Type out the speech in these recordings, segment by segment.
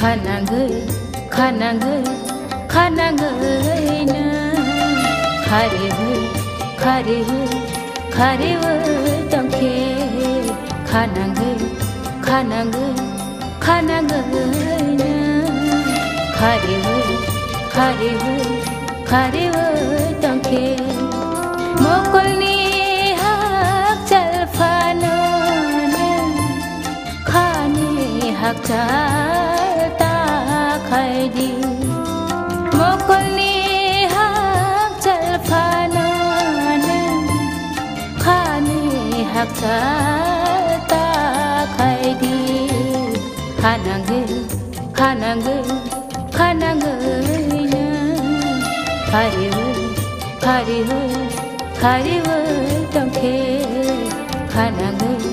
खानांगैना खारेबो दंखे खानांगैना खारेबो दंखे मोकलनि हाक चलफानो खानि हाक चलता खायदि मोकलनि हाक चलफानो खानि हाक चलता खायदि खानांगैना खारेबो दंखे खानांगैना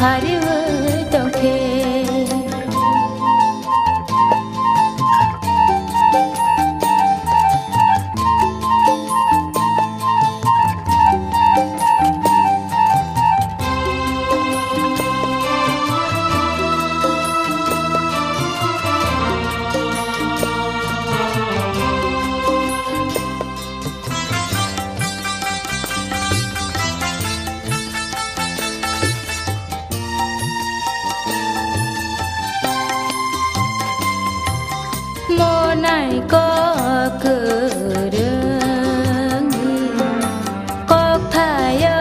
खारेबो दंखे मोनाय को गोरोंनि कक्थायो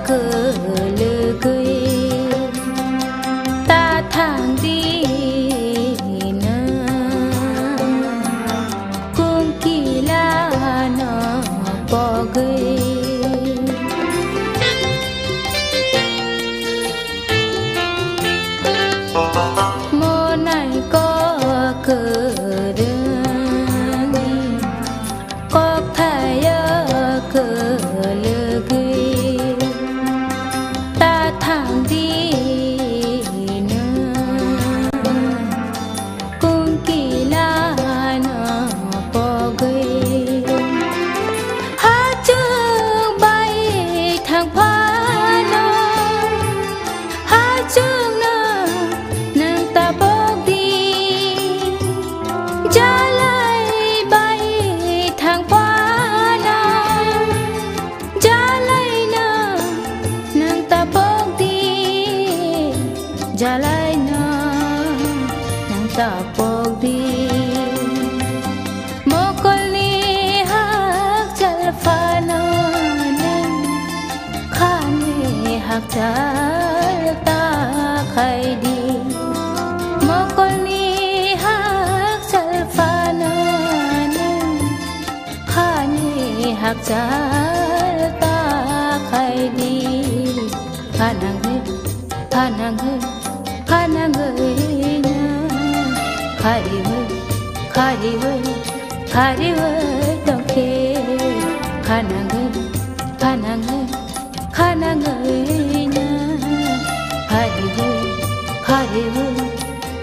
गोलोगै ता थांदिनो कुंकिलानो बगै मोनाय को गोरोंनि कक्थायो गोलोगै ता थांदिनो कुंकिलानो बगै हाजों बाय थांफानो हाजोंनो नों ताबगदि जालायबाय थांफानो जालायनो नों ताबगदि जालायनो नों ताबगदि मोकलनि हाक चलफानो खानि हाक चलता खायदि मोकलनि हाक चलफानो खानि हाक चलता खायदि खानांगैना खारेबो दंखे खानांगैना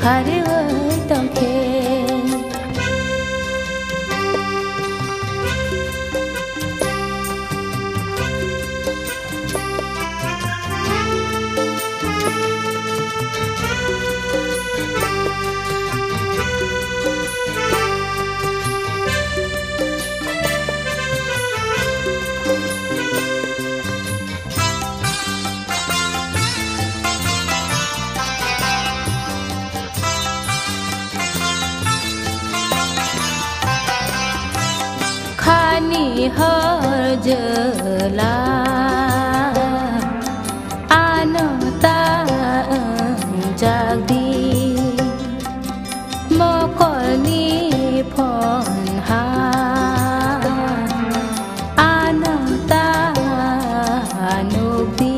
खारेबो दंखे खानि हरजोला आनता जागदि मोकलनि फनहा आनता नुगदि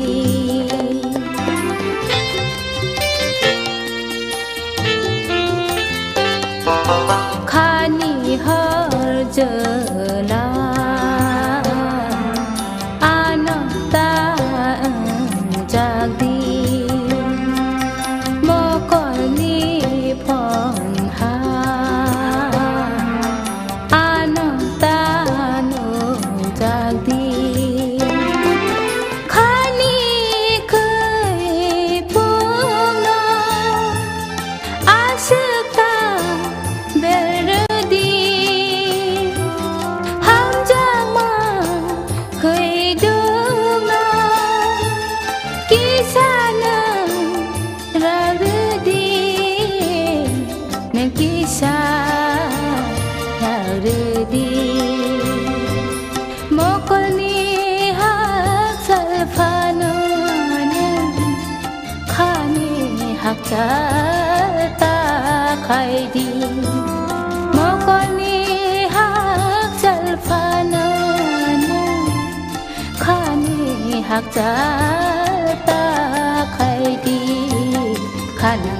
खानि हरजोला ta khai đi mò con ni hak chal phana khani hak ta khai đi khana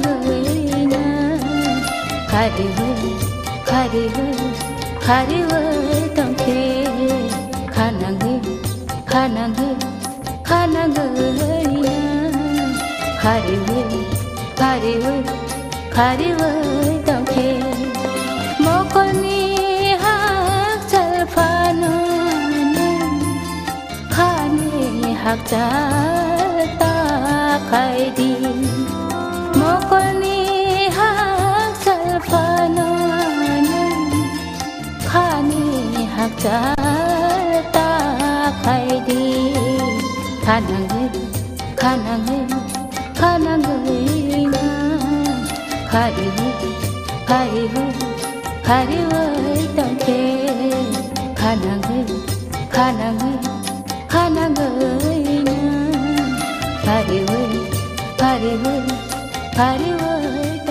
người na khari hơi tông khe khana người na khari hơi tông khe mo con ni hak chal phana khani hak ta khai đi mo con ni hak chal phana khani hak ta khai đi khana người na khari hơi tông khe khana người na khari hơi